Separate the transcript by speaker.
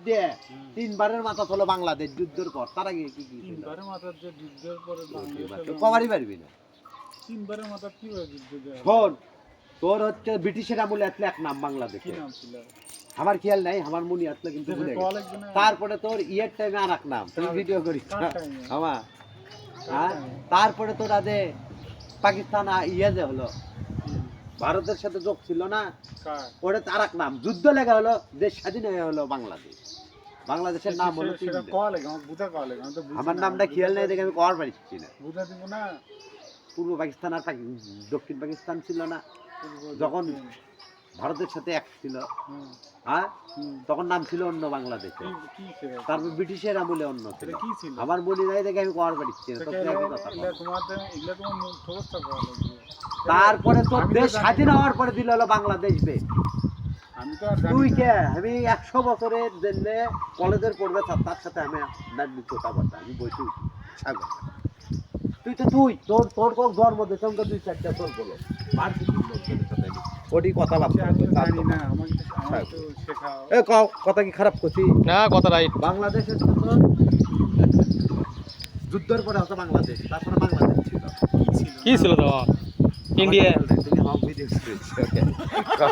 Speaker 1: যুদ্ধে তিনবারের মাথা হলো বাংলাদেশ যুদ্ধের পর, তার আগে কি কি
Speaker 2: তিনবারের মাথার যে যুদ্ধের পরে
Speaker 1: কবারই পারবি না।
Speaker 2: তিনবারের মাথার কিভাবে যুদ্ধ দেয়?
Speaker 1: শোন, তোর হচ্ছে ব্রিটিশের আমলে আসলে এক নাম বাংলাদেশে,
Speaker 2: কি নাম ছিল?
Speaker 1: আমার খেয়াল নাই, আমার মনে আসলে কিন্তু ভুলে গেছি। তারপরে তোর ইয়ের টাইমে আর এক নাম, তুই ভিডিও করিস আমার। হ্যাঁ, তারপরে তোর আদে পাকিস্তান ইয়ে যে হলো, ভারতের সাথে যোগ ছিল না, ওটা তার এক নাম, যুদ্ধ লেগে হলো, দেশ স্বাধীন হয়ে হলো বাংলাদেশ। বাংলাদেশের নাম হলো আমার নামটা খেয়াল নেই দেখে আমি কর পারছি না। পূর্ব পাকিস্তান আর দক্ষিণ পাকিস্তান ছিল না যখন ভারতের সাথে এক ছিল, হ্যাঁ, তখন নাম ছিল অন্য বাংলাদেশে, তারপর ব্রিটিশের আমলে অন্য ছিল, আমার মনে নাই দেখে আমি কর পারছি না। তারপরে তোর দেশ স্বাধীন হওয়ার পরে দিল হলো বাংলাদেশ দেশ। তুই কে? আমি 100 বছরের জন্য কলেজের পড়বে, তার সাথে আমি কথা বলতাম, আমি বসে সাগর। তুই তো তোর তোর কোন জন্ম দেশ সঙ্গে 2-4টা তোর বলো ওটি কথাবার্তা কথা কি খারাপ করছি
Speaker 3: না, কথা রাইট।
Speaker 1: বাংলাদেশের যুদ্ধের পরে হচ্ছে বাংলাদেশ, তারপরে বাংলাদেশ ছিল
Speaker 3: কি ছিল তখন? ইন্ডিয়া।
Speaker 1: তুমি ভিডিও